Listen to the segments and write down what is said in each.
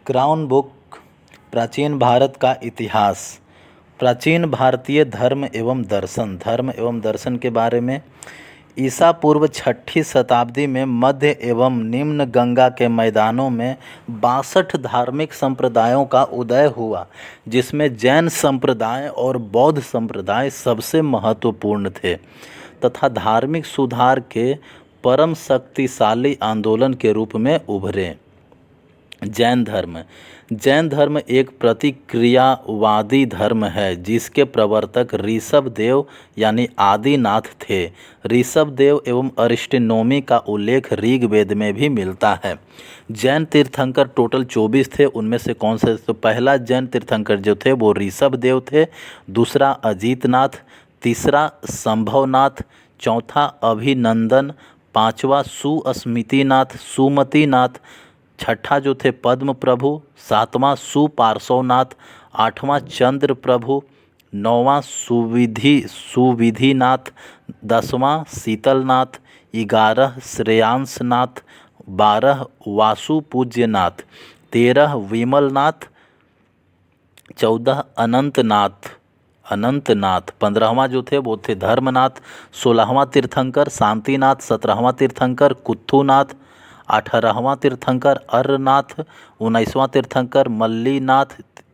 Crown book प्राचीन भारत का इतिहास। प्राचीन भारतीय धर्म एवं दर्शन के बारे में। ईसा पूर्व 6ठी शताब्दी में मध्य एवं निम्न गंगा के मैदानों में 62 धार्मिक संप्रदायों का उदय हुआ, जिसमें जैन संप्रदाय और बौद्ध संप्रदाय सबसे महत्वपूर्ण थे तथा धार्मिक सुधार के परम शक्तिशाली आंदोलन के रूप में उभरे। जैन धर्म एक प्रतिक्रियावादी धर्म है, जिसके प्रवर्तक ऋषभ देव यानी आदिनाथ थे। ऋषभ देव एवं अरिस्टोनोमी का उल्लेख ऋग्वेद में भी मिलता है। जैन तीर्थंकर टोटल 24 थे। उनमें से कौन से? तो पहला जैन तीर्थंकर जो थे वो ऋषभ देव थे, दूसरा अजीतनाथ, तीसरा संभवनाथ, चौथा अभिनंदन, पांचवा सुमतिनाथ, छठा जो थे पद्म प्रभु, सातवां सुपार्श्वनाथ, आठवां चंद्र प्रभु, नौवां सुविधिनाथ, 10वां शीतलनाथ, 11 श्रेयांसनाथ, 12 वासुपूज्यनाथ, 13 विमलनाथ, 14 अनंतनाथ, 15वां जो थे वो थे धर्मनाथ, 16वां तीर्थंकर शांतिनाथ, 17वां तीर्थंकर कुथुनाथ, 18वां तीर्थंकर अर्रनाथ, 19वां तीर्थंकर मल्लीनाथ,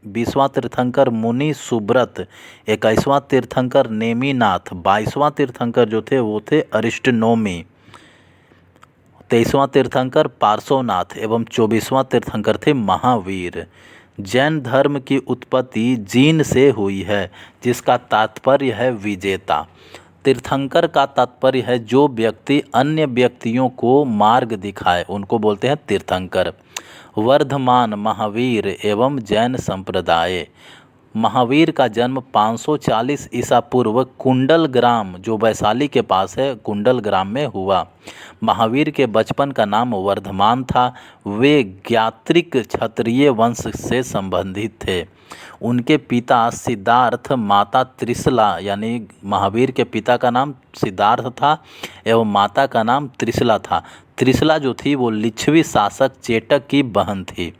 20वां तीर्थंकर मुनि सुब्रत, 21वां तीर्थंकर नेमिनाथ, 22वां तीर्थंकर जो थे वो थे अरिस्टोनोमी, 23वां तीर्थंकर पार्श्वनाथ एवं 24वां तीर्थंकर थे महावीर। जैन धर्म की उत्पत्ति जीन से हुई है, जिसका तात्पर्य है विजेता। तीर्थंकर का तात्पर्य है जो व्यक्ति अन्य व्यक्तियों को मार्ग दिखाए, उनको बोलते हैं तीर्थंकर। वर्धमान महावीर एवं जैन संप्रदाय। महावीर का जन्म 540 ईसा पूर्व कुंडल ग्राम, जो वैशाली के पास है, कुंडल ग्राम में हुआ। महावीर के बचपन का नाम वर्धमान था। वे ज्ञात्रिक क्षत्रिय वंश से संबंधित थे। उनके पिता सिद्धार्थ, माता त्रिशला, यानी महावीर के पिता का नाम सिद्धार्थ था एवं माता का नाम त्रिशला था। त्रिशला जो थी वो लिच्छवी शासक चेटक की बहन थी।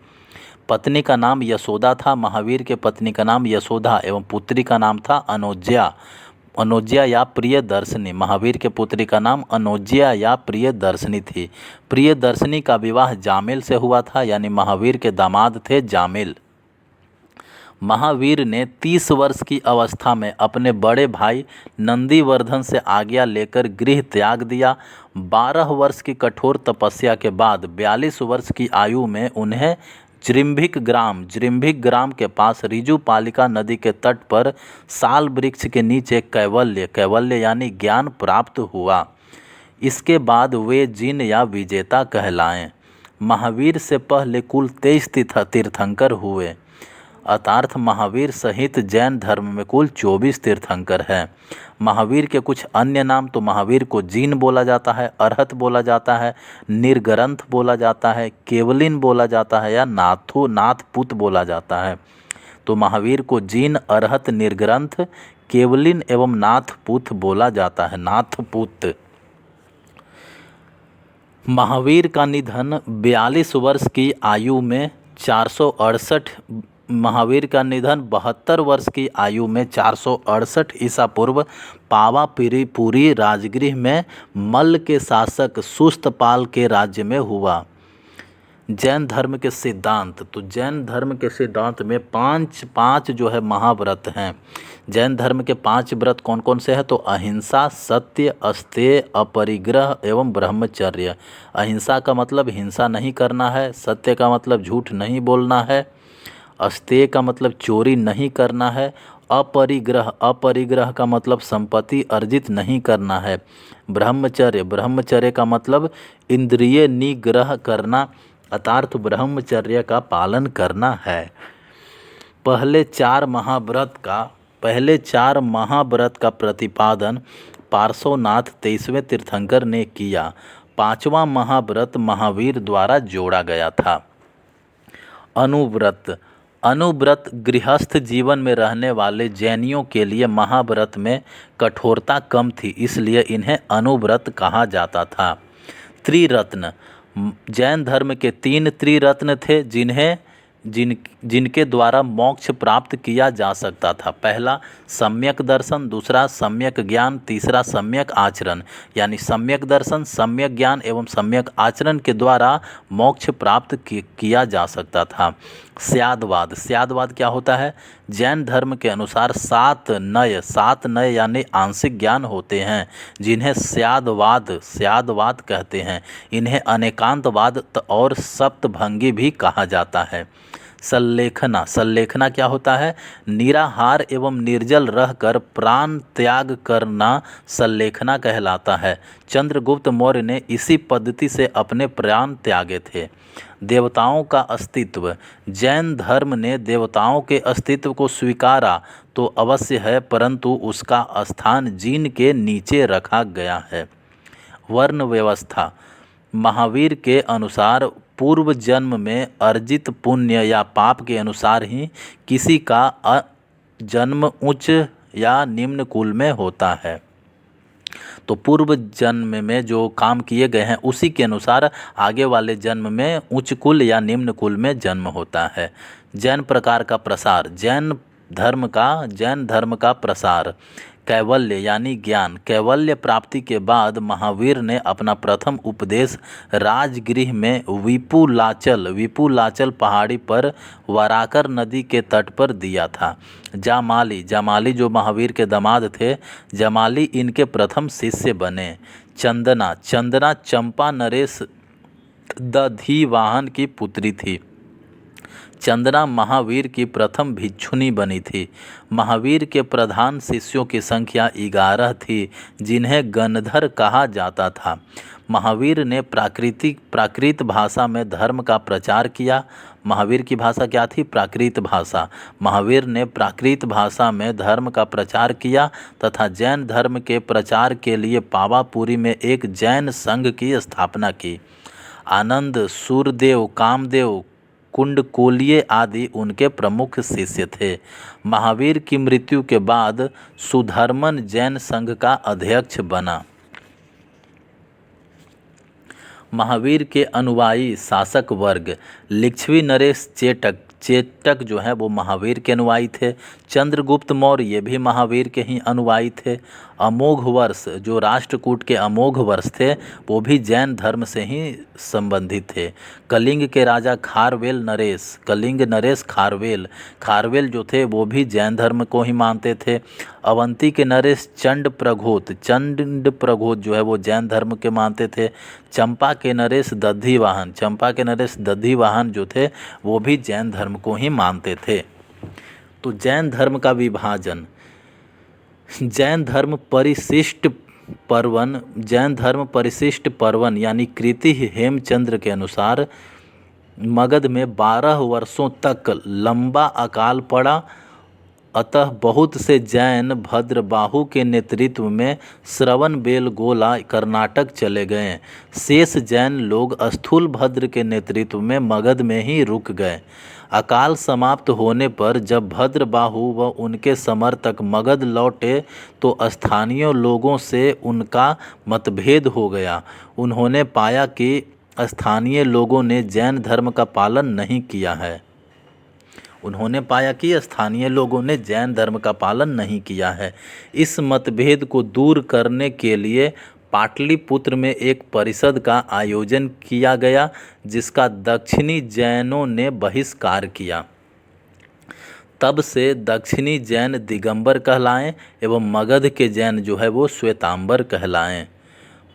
पत्नी का नाम यशोदा था। महावीर के पत्नी का नाम यशोदा एवं पुत्री का नाम था अनोज्या या प्रियदर्शनी। महावीर के पुत्री का नाम अनोज्या या प्रियदर्शनी थी। प्रियदर्शनी का विवाह जामिल से हुआ था, यानी महावीर के दामाद थे जामिल। महावीर ने 30 वर्ष की अवस्था में अपने बड़े भाई नंदीवर्धन से आज्ञा लेकर गृह त्याग दिया। 12 वर्ष की कठोर तपस्या के बाद 42 वर्ष की आयु में उन्हें जृंभिक ग्राम के पास ऋजुपालिका नदी के तट पर साल वृक्ष के नीचे कैवल्य यानी ज्ञान प्राप्त हुआ। इसके बाद वे जिन या विजेता कहलाएं। महावीर से पहले कुल 23 तीर्थंकर हुए, अर्थात महावीर सहित जैन धर्म में कुल 24 तीर्थंकर हैं। महावीर के कुछ अन्य नाम, तो महावीर को जीन बोला जाता है, अरहत बोला जाता है, निर्ग्रंथ बोला जाता है, केवलिन बोला जाता है या नाथपुत बोला जाता है। तो महावीर को जीन, अरहत, निर्ग्रंथ, केवलिन एवं नाथपुत बोला जाता है। नाथपुत। महावीर का निधन 42 वर्ष की आयु में 468। महावीर का निधन 72 वर्ष की आयु में 468 ईसा पूर्व पावापुरी राजगृह में मल्ल के शासक सुस्तपाल के राज्य में हुआ। जैन धर्म के सिद्धांत। तो जैन धर्म के सिद्धांत में पांच जो है महाव्रत हैं। जैन धर्म के 5 व्रत कौन कौन से हैं? तो अहिंसा, सत्य, अस्तेय, अपरिग्रह एवं ब्रह्मचर्य। अहिंसा का मतलब हिंसा नहीं करना है। सत्य का मतलब झूठ नहीं बोलना है। अस्तेय का मतलब चोरी नहीं करना है। अपरिग्रह का मतलब संपत्ति अर्जित नहीं करना है। ब्रह्मचर्य का मतलब इंद्रिय निग्रह करना, अर्थात ब्रह्मचर्य का पालन करना है। पहले चार महाव्रत का प्रतिपादन पार्श्वनाथ 23वें तीर्थंकर ने किया। 5वां महाव्रत महावीर द्वारा जोड़ा गया था। अनुव्रत गृहस्थ जीवन में रहने वाले जैनियों के लिए महाव्रत में कठोरता कम थी, इसलिए इन्हें अनुव्रत कहा जाता था। त्रिरत्न। जैन धर्म के 3 त्रिरत्न थे, जिन्हें जिनके द्वारा मोक्ष प्राप्त किया जा सकता था। पहला सम्यक दर्शन, दूसरा सम्यक ज्ञान, तीसरा सम्यक आचरण। यानी सम्यक दर्शन, सम्यक ज्ञान एवं सम्यक आचरण के द्वारा मोक्ष प्राप्त किया जा सकता था। स्यादवाद, स्यादवाद क्या होता है? जैन धर्म के अनुसार सात नय यानी आंशिक ज्ञान होते हैं, जिन्हें स्यादवाद कहते हैं। इन्हें अनेकांतवाद और सप्तभंगी भी कहा जाता है। सल्लेखना क्या होता है? निराहार एवं निर्जल रहकर प्राण त्याग करना सल्लेखना कहलाता है। चंद्रगुप्त मौर्य ने इसी पद्धति से अपने प्राण त्यागे थे। देवताओं का अस्तित्व, जैन धर्म ने देवताओं के अस्तित्व को स्वीकारा तो अवश्य है, परंतु उसका स्थान जीन के नीचे रखा गया है। वर्ण व्यवस्था, महावीर के अनुसार पूर्व जन्म में अर्जित पुण्य या पाप के अनुसार ही किसी का जन्म उच्च या निम्न कुल में होता है। तो पूर्व जन्म में जो काम किए गए हैं उसी के अनुसार आगे वाले जन्म में उच्च कुल या निम्न कुल में जन्म होता है। जैन प्रकार का प्रसार, जैन धर्म का प्रसार। कैवल्य यानी ज्ञान, कैवल्य प्राप्ति के बाद महावीर ने अपना प्रथम उपदेश राजगृह में विपुलाचल पहाड़ी पर वराकर नदी के तट पर दिया था। जामाली जो महावीर के दामाद थे, जामाली इनके प्रथम शिष्य बने। चंदना चंपा नरेश दधिवाहन की पुत्री थी। चंदना महावीर की प्रथम भिक्षुनी बनी थी। महावीर के प्रधान शिष्यों की संख्या 11 थी, जिन्हें गणधर कहा जाता था। महावीर ने प्राकृत भाषा में धर्म का प्रचार किया। महावीर की भाषा क्या थी? प्राकृत भाषा। महावीर ने प्राकृत भाषा में धर्म का प्रचार किया तथा जैन धर्म के प्रचार के लिए पावापुरी में एक जैन संघ की स्थापना की। आनंद, सूरदेव, कामदेव, कुंडकोलिये आदि उनके प्रमुख शिष्य थे। महावीर की मृत्यु के बाद सुधर्मन जैन संघ का अध्यक्ष बना। महावीर के अनुयायी शासक वर्ग, लिच्छवी नरेश चेटक जो है वो महावीर के अनुयायी थे। चंद्रगुप्त मौर्य ये भी महावीर के ही अनुयायी थे। अमोघ वर्ष जो राष्ट्रकूट के अमोघ वर्ष थे वो भी जैन धर्म से ही संबंधित थे। कलिंग के राजा कलिंग नरेश खारवेल जो थे वो भी जैन धर्म को ही मानते थे। अवंती के नरेश चंड प्रघोत जो है वो जैन धर्म के मानते थे। चंपा के नरेश दधिवाहन जो थे वो भी जैन धर्म को ही मानते थे। तो जैन धर्म का विभाजन, जैन धर्म परिशिष्ट पर्वन यानी कृति हेमचंद्र के अनुसार मगध में 12 वर्षों तक लंबा अकाल पड़ा। अतः बहुत से जैन भद्रबाहु के नेतृत्व में श्रवणबेलगोला कर्नाटक चले गए। शेष जैन लोग स्थूलभद्र के नेतृत्व में मगध में ही रुक गए। अकाल समाप्त होने पर जब भद्रबाहु व उनके समर्थक मगध लौटे तो स्थानीय लोगों से उनका मतभेद हो गया। उन्होंने पाया कि स्थानीय लोगों ने जैन धर्म का पालन नहीं किया है। इस मतभेद को दूर करने के लिए पाटलिपुत्र में एक परिषद का आयोजन किया गया, जिसका दक्षिणी जैनों ने बहिष्कार किया। तब से दक्षिणी जैन दिगंबर कहलाएं एवं मगध के जैन जो है वो श्वेतांबर कहलाएं।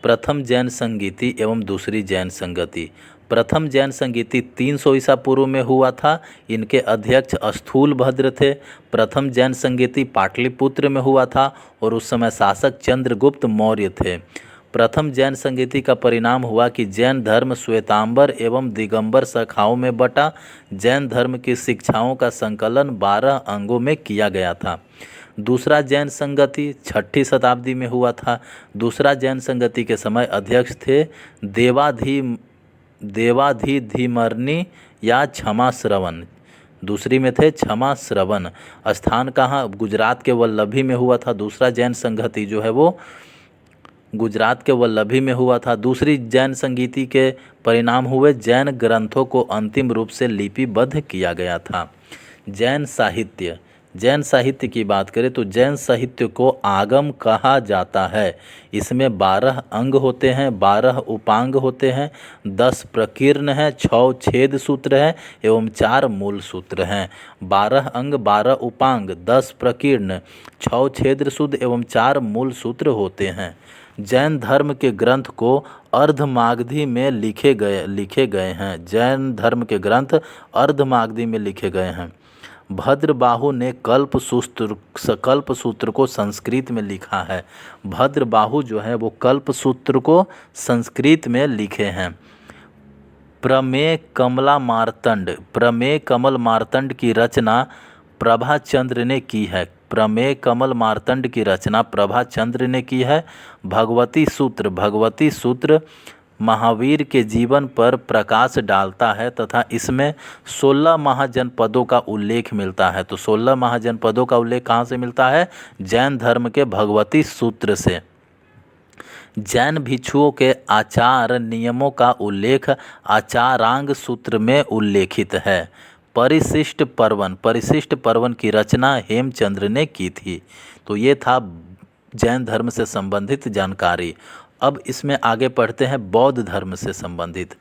प्रथम जैन संगीति एवं दूसरी जैन संगति। प्रथम जैन संगीति 300 ईसा पूर्व में हुआ था। इनके अध्यक्ष स्थूलभद्र थे। प्रथम जैन संगीति पाटलिपुत्र में हुआ था और उस समय शासक चंद्रगुप्त मौर्य थे। प्रथम जैन संगीति का परिणाम हुआ कि जैन धर्म श्वेतांबर एवं दिगंबर शाखाओं में बटा। जैन धर्म की शिक्षाओं का संकलन 12 अंगों में किया गया था। दूसरा जैन संगति 6ठी शताब्दी में हुआ था। दूसरा जैन संगति के समय अध्यक्ष थे देवाधिधीमर्णी या क्षमा श्रवण। दूसरी में थे क्षमा श्रवण। स्थान कहाँ? गुजरात के वल्लभी में हुआ था। दूसरा जैन संगति जो है वो गुजरात के वल्लभी में हुआ था। दूसरी जैन संगीति के परिणाम हुए जैन ग्रंथों को अंतिम रूप से लिपिबद्ध किया गया था। जैन साहित्य की बात करें तो जैन साहित्य को आगम कहा जाता है। इसमें 12 अंग होते हैं, 12 उपांग होते हैं, 10 प्रकीर्ण हैं, 6 छेद सूत्र हैं एवं 4 मूल सूत्र हैं। 12 अंग, 12 उपांग, 10 प्रकीर्ण, 6 छेद सूत्र एवं 4 मूल सूत्र होते हैं। जैन धर्म के ग्रंथ को अर्धमागधी में लिखे गए हैं। जैन धर्म के ग्रंथ अर्धमागधी में लिखे गए हैं। भद्रबाहु ने कल्पसूत्र को संस्कृत में लिखा है। भद्रबाहु जो है वो कल्पसूत्र को संस्कृत में लिखे हैं। प्रमेय कमल मार्तंड की रचना प्रभाचंद्र ने की है। प्रमेय कमल मार्तंड की रचना प्रभाचंद्र ने की है। भगवती सूत्र महावीर के जीवन पर प्रकाश डालता है तथा इसमें 16 महाजनपदों का उल्लेख मिलता है। तो 16 महाजनपदों का उल्लेख कहाँ से मिलता है? जैन धर्म के भगवती सूत्र से। जैन भिक्षुओं के आचार नियमों का उल्लेख आचारांग सूत्र में उल्लेखित है। परिशिष्ट पर्वन की रचना हेमचंद्र ने की थी। तो ये था जैन धर्म से संबंधित जानकारी। अब इसमें आगे पढ़ते हैं बौद्ध धर्म से संबंधित।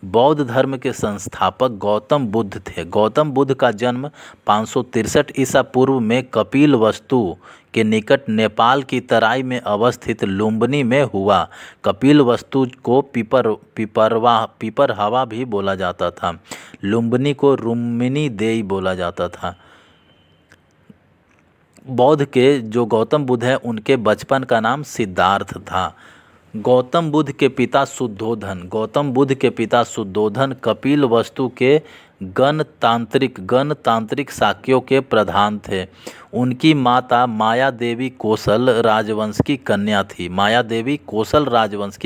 बौद्ध धर्म के संस्थापक गौतम बुद्ध थे। गौतम बुद्ध का जन्म 563 ईसा पूर्व में कपिलवस्तु के निकट नेपाल की तराई में अवस्थित लुम्बिनी में हुआ। कपिलवस्तु को पिपरहवा भी बोला जाता था। लुम्बिनी को रुम्मिनी देई बोला जाता था। बौद्ध के जो गौतम बुद्ध हैं उनके बचपन का नाम सिद्धार्थ था। गौतम बुद्ध के पिता शुद्धोधन कपिलवस्तु के गणतांत्रिक शाक्यों के प्रधान थे। उनकी माता माया देवी कौशल राजवंश की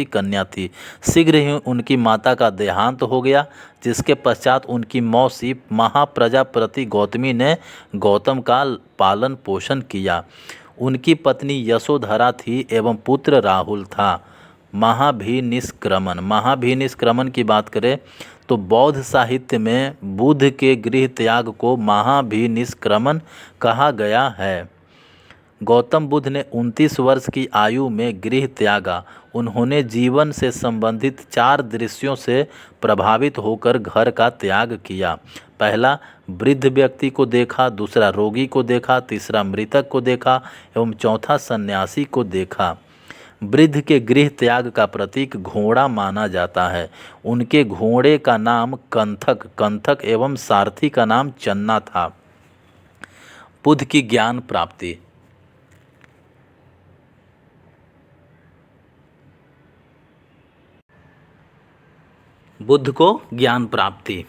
कन्या थी। शीघ्र ही उनकी माता का देहांत हो गया, जिसके पश्चात उनकी मौसी महाप्रजापति गौतमी ने गौतम का पालन पोषण किया। उनकी पत्नी यशोधरा थी एवं पुत्र राहुल था। महाभिनिष्क्रमण की बात करें तो बौद्ध साहित्य में बुद्ध के गृह त्याग को महाभिनिष्क्रमण कहा गया है। गौतम बुद्ध ने 29 वर्ष की आयु में गृह त्यागा। उन्होंने जीवन से संबंधित 4 दृश्यों से प्रभावित होकर घर का त्याग किया। पहला, वृद्ध व्यक्ति को देखा, दूसरा रोगी को देखा, तीसरा मृतक को देखा एवं चौथा सन्यासी को देखा। वृद्ध के गृह त्याग का प्रतीक घोड़ा माना जाता है। उनके घोड़े का नाम कंथक एवं सारथी का नाम चन्ना था। बुद्ध की ज्ञान प्राप्ति। बुद्ध को ज्ञान प्राप्ति।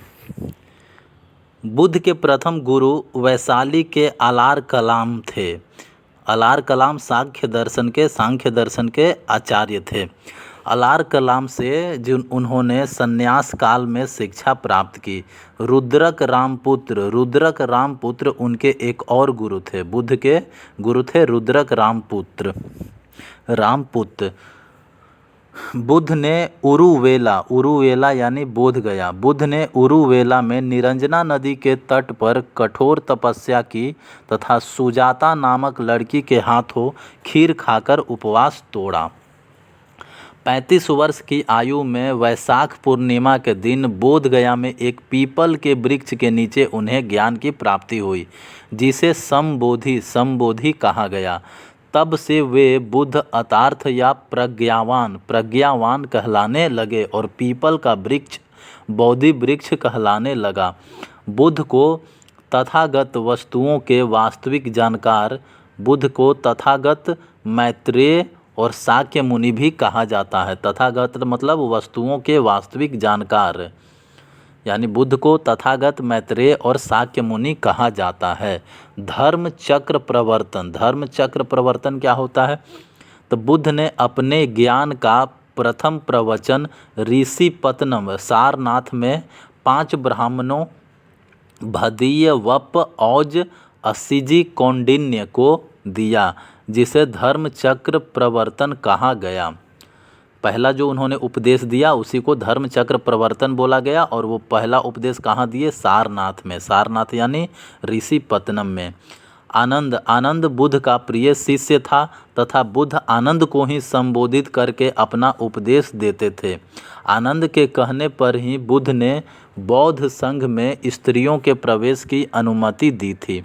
बुद्ध के प्रथम गुरु वैशाली के अलार कलाम थे। अलार कलाम सांख्य दर्शन के आचार्य थे। अलार कलाम से उन्होंने संन्यास काल में शिक्षा प्राप्त की। रुद्रक रामपुत्र उनके एक और गुरु थे। बुद्ध के गुरु थे रुद्रक रामपुत्र। बुद्ध ने उरुवेला यानी बोध गया। बुद्ध ने उरुवेला में निरंजना नदी के तट पर कठोर तपस्या की तथा सुजाता नामक लड़की के हाथों खीर खाकर उपवास तोड़ा। 35 वर्ष की आयु में वैशाख पूर्णिमा के दिन बोध गया में एक पीपल के वृक्ष के नीचे उन्हें ज्ञान की प्राप्ति हुई, जिसे संबोधि कहा गया। तब से वे बुद्ध अतार्थ या प्रज्ञावान कहलाने लगे और पीपल का वृक्ष बोधि वृक्ष कहलाने लगा। बुद्ध को तथागत वस्तुओं के वास्तविक जानकार, बुद्ध को तथागत, मैत्रेय और शाक्य मुनि भी कहा जाता है। तथागत मतलब वस्तुओं के वास्तविक जानकार, यानी बुद्ध को तथागत, मैत्रेय और शाक्य मुनि कहा जाता है। धर्म चक्र प्रवर्तन क्या होता है? तो बुद्ध ने अपने ज्ञान का प्रथम प्रवचन ऋषिपत्नम सारनाथ में 5 ब्राह्मणों भदीय, वप, औज, असिजी, कौंडिन्य को दिया, जिसे धर्म चक्र प्रवर्तन कहा गया। पहला जो उन्होंने उपदेश दिया उसी को धर्म चक्र प्रवर्तन बोला गया, और वो पहला उपदेश कहाँ दिए? सारनाथ में। सारनाथ यानी ऋषिपत्तनम में। आनंद बुद्ध का प्रिय शिष्य था तथा बुद्ध आनंद को ही संबोधित करके अपना उपदेश देते थे। आनंद के कहने पर ही बुद्ध ने बौद्ध संघ में स्त्रियों के प्रवेश की अनुमति दी थी।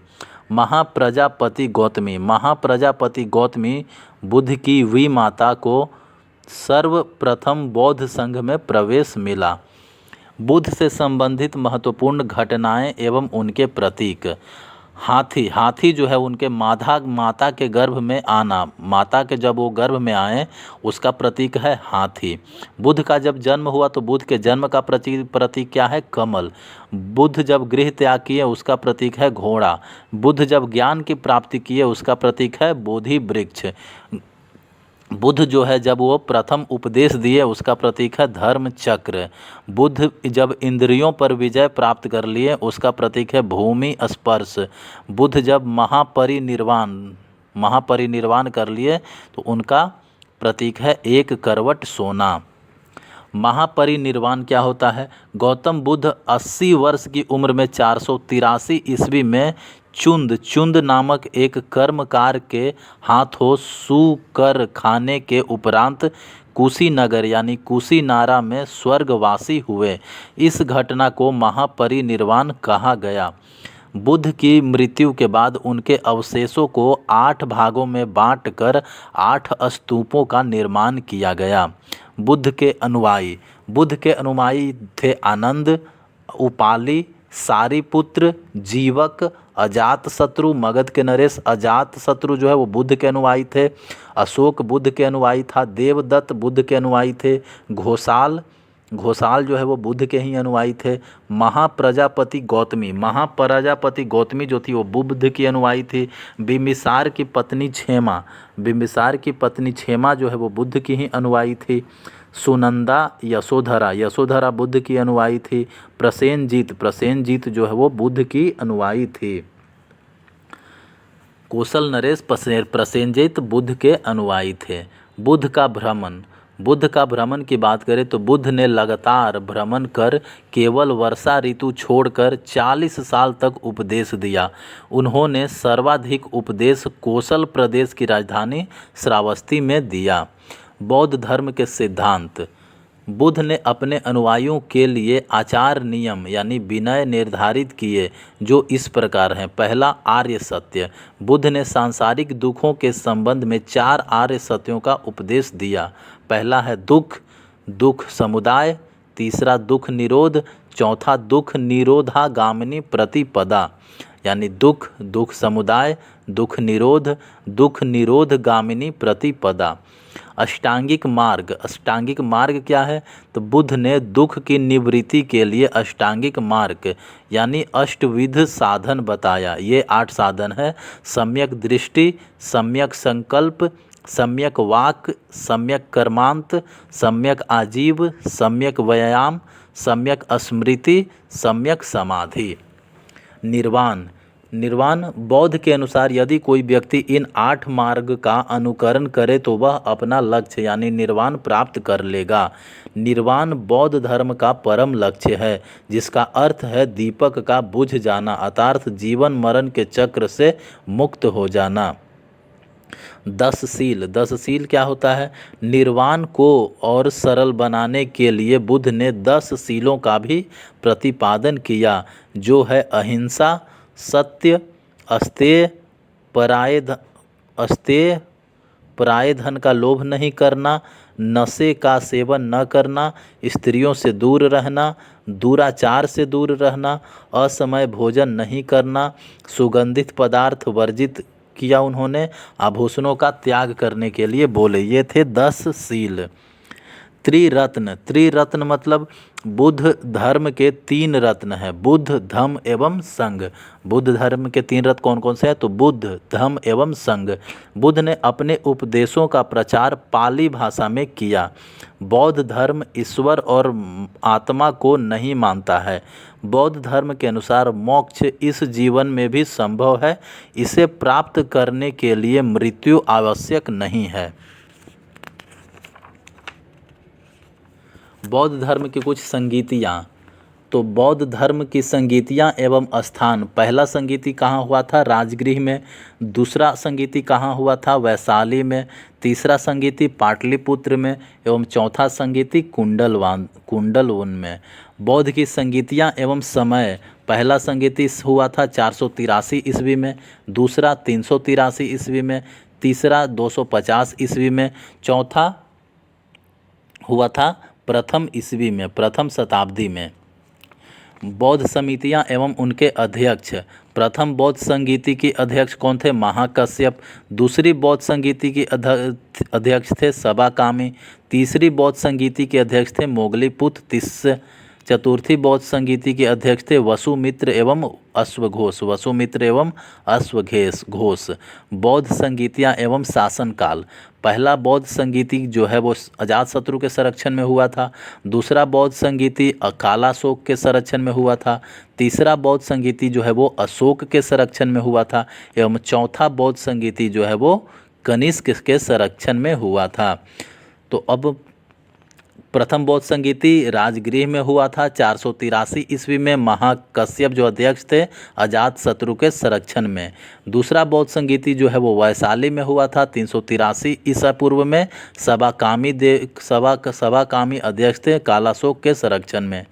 महाप्रजापति गौतमी बुद्ध की वी माता को सर्वप्रथम बौद्ध संघ में प्रवेश मिला। बुद्ध से संबंधित महत्वपूर्ण घटनाएं एवं उनके प्रतीक। हाथी जो है उनके माता के गर्भ में आना, माता के जब वो गर्भ में आए उसका प्रतीक है हाथी। बुद्ध का जब जन्म हुआ तो बुद्ध के जन्म का प्रतीक क्या है? कमल। बुद्ध जब गृह त्याग किए उसका प्रतीक है घोड़ा। बुद्ध जब ज्ञान की प्राप्ति किए उसका प्रतीक है बोधि वृक्ष। बुद्ध जो है जब वो प्रथम उपदेश दिए उसका प्रतीक है धर्म चक्र। बुद्ध जब इंद्रियों पर विजय प्राप्त कर लिए उसका प्रतीक है भूमि स्पर्श। बुद्ध जब महापरिनिर्वाण कर लिए तो उनका प्रतीक है एक करवट सोना। महापरिनिर्वाण क्या होता है? गौतम बुद्ध 80 वर्ष की उम्र में 483 ईस्वी में चुंद नामक एक कर्मकार के हाथों सूकर खाने के उपरांत कुशीनगर यानी कुशीनारा में स्वर्गवासी हुए। इस घटना को महापरिनिर्वाण कहा गया। बुद्ध की मृत्यु के बाद उनके अवशेषों को 8 भागों में बांटकर 8 स्तूपों का निर्माण किया गया। बुद्ध के अनुयायी थे आनंद, उपाली, सारिपुत्र, जीवक, अजातशत्रु। मगध के नरेश अजातशत्रु जो है वो बुद्ध के अनुयायी थे। अशोक बुद्ध के अनुयायी था। देवदत्त बुद्ध के अनुयायी थे। घोषाल जो है वो बुद्ध के ही अनुयायी थे। महाप्रजापति गौतमी जो थी वो बुद्ध की अनुयायी थी। बिम्बिसार की पत्नी क्षेमा जो है वो बुद्ध की ही अनुयायी थी। सुनंदा यशोधरा बुद्ध की अनुयायी थी। प्रसेनजीत जो है वो बुद्ध की अनुयायी थी। कौशल नरेश प्रसेनजीत बुद्ध के अनुयायी थे। बुद्ध का भ्रमण की बात करें तो बुद्ध ने लगातार भ्रमण कर केवल वर्षा ऋतु छोड़कर 40 साल तक उपदेश दिया। उन्होंने सर्वाधिक उपदेश कौशल प्रदेश की राजधानी श्रावस्ती में दिया। बौद्ध धर्म के सिद्धांत। बुद्ध ने अपने अनुयायियों के लिए आचार नियम यानी विनय निर्धारित किए जो इस प्रकार हैं। पहला, आर्य सत्य। बुद्ध ने सांसारिक दुखों के संबंध में 4 आर्य सत्यों का उपदेश दिया। पहला है दुख समुदाय, तीसरा दुख निरोध, चौथा दुख निरोधागामिनी प्रतिपदा यानी दुख समुदाय, दुख निरोधगामिनी प्रतिपदा। अष्टांगिक मार्ग क्या है? तो बुद्ध ने दुख की निवृत्ति के लिए अष्टांगिक मार्ग यानी अष्टविध साधन बताया। ये 8 साधन है। सम्यक दृष्टि, सम्यक संकल्प, सम्यक वाक, सम्यक कर्मांत, सम्यक आजीव, सम्यक व्यायाम, सम्यक स्मृति, सम्यक समाधि। निर्वाण बौद्ध के अनुसार यदि कोई व्यक्ति इन 8 मार्ग का अनुकरण करे तो वह अपना लक्ष्य यानी निर्वाण प्राप्त कर लेगा। निर्वाण बौद्ध धर्म का परम लक्ष्य है जिसका अर्थ है दीपक का बुझ जाना अर्थात जीवन मरण के चक्र से मुक्त हो जाना। 10 सील क्या होता है? निर्वाण को और सरल बनाने के लिए बुद्ध ने 10 सीलों का भी प्रतिपादन किया जो है अहिंसा, सत्य, अस्तेय, पराये धन का लोभ नहीं करना, नशे का सेवन न करना, स्त्रियों से दूर रहना, दुराचार से दूर रहना, असमय भोजन नहीं करना, सुगंधित पदार्थ वर्जित किया उन्होंने, आभूषणों का त्याग करने के लिए बोले। ये थे 10 सील। त्रिरत्न मतलब बुद्ध धर्म के 3 रत्न हैं, बुद्ध, धम्म एवं संघ। बुद्ध धर्म के 3 रत्न कौन कौन से हैं? तो बुद्ध, धम्म एवं संघ। बुद्ध ने अपने उपदेशों का प्रचार पाली भाषा में किया। बौद्ध धर्म ईश्वर और आत्मा को नहीं मानता है। बौद्ध धर्म के अनुसार मोक्ष इस जीवन में भी संभव है। इसे प्राप्त करने के लिए मृत्यु आवश्यक नहीं है। बौद्ध धर्म की कुछ संगीतियाँ। तो बौद्ध धर्म की संगीतियाँ एवं स्थान, पहला संगीति कहाँ हुआ था? राजगृह में। दूसरा संगीति कहाँ हुआ था? वैशाली में। तीसरा संगीति पाटलिपुत्र में एवं चौथा संगीति कुंडलवन में। बौद्ध की संगीतियाँ एवं समय, पहला संगीति हुआ था 483 ईस्वी में, दूसरा 383 ईस्वी में, तीसरा 250 ईस्वी में, चौथा हुआ था प्रथम ईस्वी में, प्रथम शताब्दी में। बौद्ध समितियां एवं उनके अध्यक्ष, प्रथम बौद्ध संगीति के अध्यक्ष कौन थे? महाकश्यप। दूसरी बौद्ध संगीति के अध्यक्ष थे सबाकामी। तीसरी बौद्ध संगीति के अध्यक्ष थे मोगलीपुत्र तिस्स। चतुर्थी बौद्ध संगीति के अध्यक्ष थे वसुमित्र एवं अश्वघोष, घोष। बौद्ध संगीतियाँ एवं शासनकाल, पहला बौद्ध संगीति जो है वो अजातशत्रु के संरक्षण में हुआ था। दूसरा बौद्ध संगीति कालाशोक के संरक्षण में हुआ था। तीसरा बौद्ध संगीति जो है वो अशोक के संरक्षण में हुआ था एवं चौथा बौद्ध संगीति जो है वो कनिष्क के संरक्षण में हुआ था। तो अब प्रथम बौद्ध संगीति राजगृह में हुआ था 483 ईस्वी में, महाकश्यप जो अध्यक्ष थे अजातशत्रु के संरक्षण में। दूसरा बौद्ध संगीति जो है वो वैशाली में हुआ था 383 ईसा पूर्व में, सबाकामी अध्यक्ष थे कालाशोक के संरक्षण में।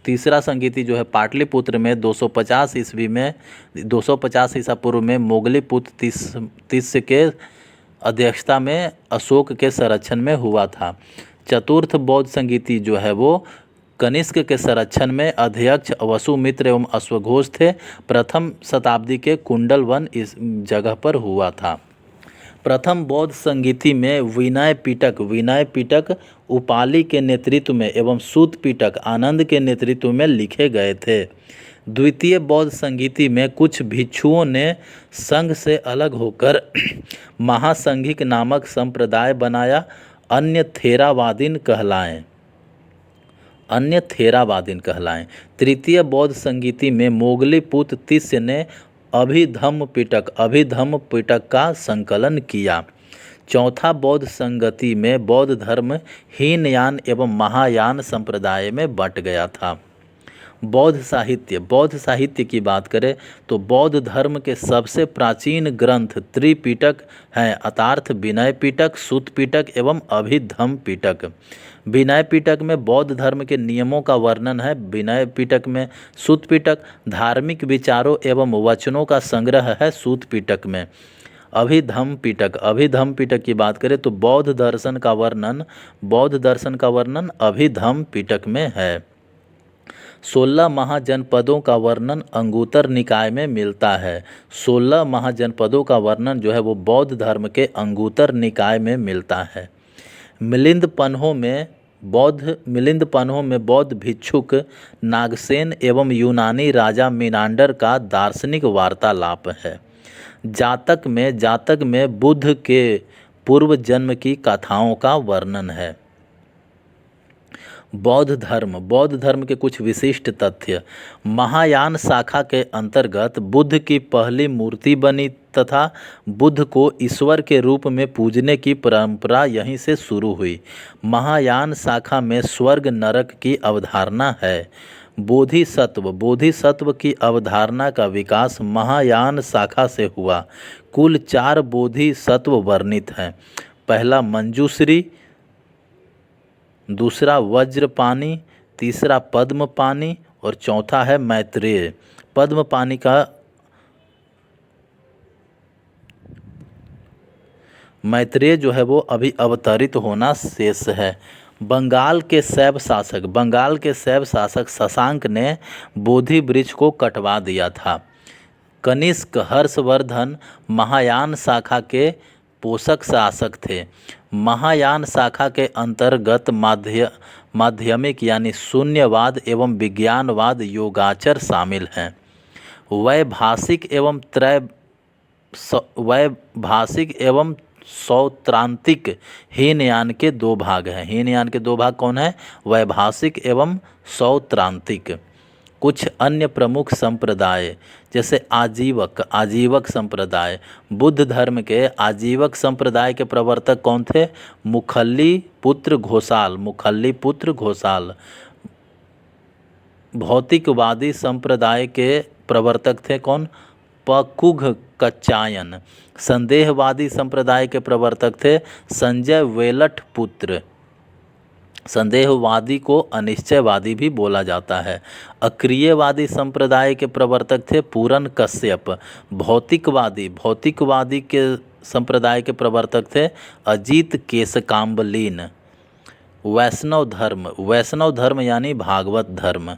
तीसरा संगीति जो है पाटलिपुत्र में 250 ईस्वी में, 250 ईसा पूर्व में मोगलीपुत्र तिस्स के अध्यक्षता में अशोक के संरक्षण में हुआ था। चतुर्थ बौद्ध संगीति जो है वो कनिष्क के संरक्षण में अध्यक्ष वसुमित्र एवं अश्वघोष थे। प्रथम शताब्दी के कुंडलवन इस जगह पर हुआ था। प्रथम बौद्ध संगीति में विनय पिटक उपाली के नेतृत्व में एवं सूत पिटक आनंद के नेतृत्व में लिखे गए थे। द्वितीय बौद्ध संगीति में कुछ भिक्षुओं ने संघ से अलग होकर महासंघिक नामक संप्रदाय बनाया, अन्य थेरावादीन कहलाएं। तृतीय बौद्ध संगीति में मोगलीपुत्र तिस्स ने अभिधम्म पिटक का संकलन किया। चौथा बौद्ध संगति में बौद्ध धर्म हीनयान एवं महायान संप्रदाय में बंट गया था। बौद्ध साहित्य की बात करें तो बौद्ध धर्म के सबसे प्राचीन ग्रंथ त्रिपिटक हैं, अर्थात विनय पिटक, सूत पिटक एवं अभिधम्म पिटक। विनय पिटक में बौद्ध धर्म के नियमों का वर्णन है, विनय पिटक में। सूत पिटक धार्मिक विचारों एवं वचनों का संग्रह है, सूत पिटक में। अभिधम्म पिटक की बात करें तो बौद्ध दर्शन का वर्णन अभिधम्म पिटक में है। 16 महाजनपदों का वर्णन अंगुत्तर निकाय में मिलता है। 16 महाजनपदों का वर्णन जो है वो बौद्ध धर्म के अंगुत्तर निकाय में मिलता है। मिलिंद पन्हों में बौद्ध भिक्षुक नागसेन एवं यूनानी राजा मिनांडर का दार्शनिक वार्तालाप है। जातक में बुद्ध के पूर्व जन्म की कथाओं का वर्णन है। बौद्ध धर्म के कुछ विशिष्ट तथ्य। महायान शाखा के अंतर्गत बुद्ध की पहली मूर्ति बनी तथा बुद्ध को ईश्वर के रूप में पूजने की परंपरा यहीं से शुरू हुई। महायान शाखा में स्वर्ग नरक की अवधारणा है। बोधिसत्व की अवधारणा का विकास महायान शाखा से हुआ। कुल 4 बोधिसत्व वर्णित हैं। पहला मंजूश्री, दूसरा वज्रपाणि, तीसरा पद्मपाणि और चौथा है मैत्रेय। मैत्रेय जो है वो अभी अवतरित होना शेष है। बंगाल के शैव शासक शशांक ने बोधि वृक्ष को कटवा दिया था। कनिष्क हर्षवर्धन महायान शाखा के पोषक शासक थे। महायान शाखा के अंतर्गत माध्यमिक यानी शून्यवाद एवं विज्ञानवाद योगाचर शामिल हैं। वैभाषिक एवं सौत्रांतिक हीनयान के 2 भाग हैं। हीनयान के 2 भाग कौन है? वैभाषिक एवं सौत्रांतिक। कुछ अन्य प्रमुख संप्रदाय जैसे आजीवक संप्रदाय। बुद्ध धर्म के आजीवक संप्रदाय के प्रवर्तक कौन थे? मुखल्ली पुत्र घोषाल। भौतिकवादी संप्रदाय के प्रवर्तक थे कौन? पकुघ कच्चायन। संदेहवादी संप्रदाय के प्रवर्तक थे संजय वेलठ पुत्र। संदेहवादी को अनिश्चयवादी भी बोला जाता है। अक्रियवादी संप्रदाय के प्रवर्तक थे पूरन कश्यप। भौतिकवादी के संप्रदाय के प्रवर्तक थे अजीत केशकाम्बलीन। वैष्णव धर्म यानी भागवत धर्म।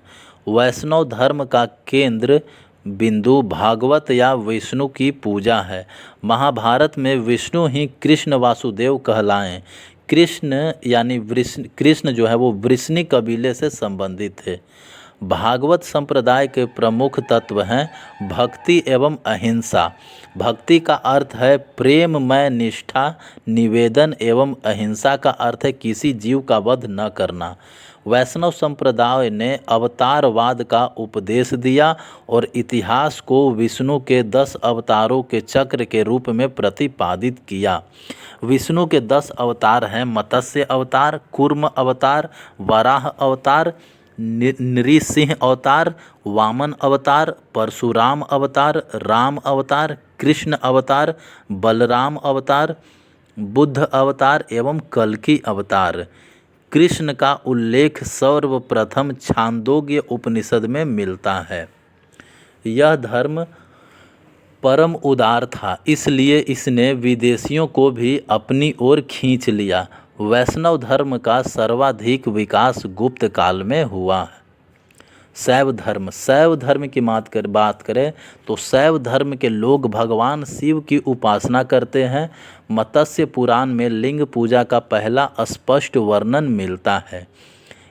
वैष्णव धर्म का केंद्र बिंदु भागवत या विष्णु की पूजा है। महाभारत में विष्णु ही कृष्ण वासुदेव कहलाएं। कृष्ण जो है वो वृष्णि कबीले से संबंधित थे। भागवत संप्रदाय के प्रमुख तत्व हैं भक्ति एवं अहिंसा। भक्ति का अर्थ है प्रेममय निष्ठा, निवेदन एवं अहिंसा का अर्थ है किसी जीव का वध न करना। वैष्णव संप्रदाय ने अवतारवाद का उपदेश दिया और इतिहास को विष्णु के 10 अवतारों के चक्र के रूप में प्रतिपादित किया। विष्णु के 10 अवतार हैं मत्स्य अवतार, कूर्म अवतार, वराह अवतार, नृसिंह अवतार, वामन अवतार, परशुराम अवतार, राम अवतार, कृष्ण अवतार, बलराम अवतार, बुद्ध अवतार एवं कल्कि अवतार। कृष्ण का उल्लेख सर्वप्रथम छांदोग्य उपनिषद में मिलता है। यह धर्म परम उदार था, इसलिए इसने विदेशियों को भी अपनी ओर खींच लिया। वैष्णव धर्म का सर्वाधिक विकास गुप्त काल में हुआ। शैव धर्म की बात करें तो शैव धर्म के लोग भगवान शिव की उपासना करते हैं। मत्स्य पुराण में लिंग पूजा का पहला स्पष्ट वर्णन मिलता है।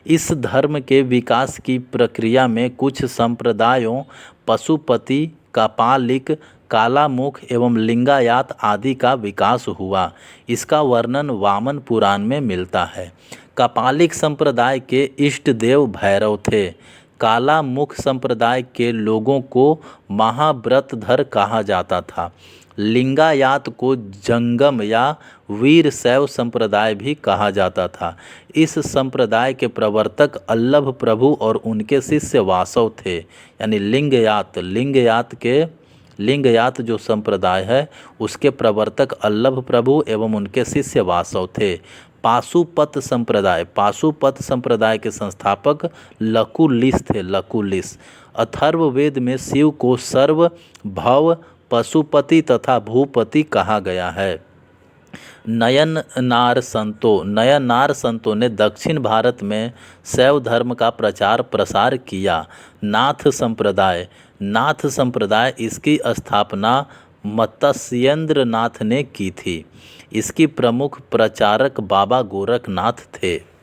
इस धर्म के विकास की प्रक्रिया में कुछ संप्रदायों पशुपति, कापालिक, कालामुख एवं लिंगायत आदि का विकास हुआ। इसका वर्णन वामन पुराण में मिलता है। कापालिक संप्रदाय के इष्ट देव भैरव थे। कालामुख संप्रदाय के लोगों को महाव्रतधर कहा जाता था। लिंगायत को जंगम या वीर शैव संप्रदाय भी कहा जाता था। इस संप्रदाय के प्रवर्तक अल्लभ प्रभु और उनके शिष्य वासव थे। यानी लिंगायत जो संप्रदाय है उसके प्रवर्तक अल्लभ प्रभु एवं उनके शिष्य वासव थे। पाशुपत संप्रदाय के संस्थापक लकुलिश थे। अथर्ववेद में शिव को सर्व, भव, पशुपति तथा भूपति कहा गया है। नयननार संतों ने दक्षिण भारत में शैव धर्म का प्रचार प्रसार किया। नाथ संप्रदाय इसकी स्थापना मत्स्येंद्र नाथ ने की थी। इसकी प्रमुख प्रचारक बाबा गोरखनाथ थे।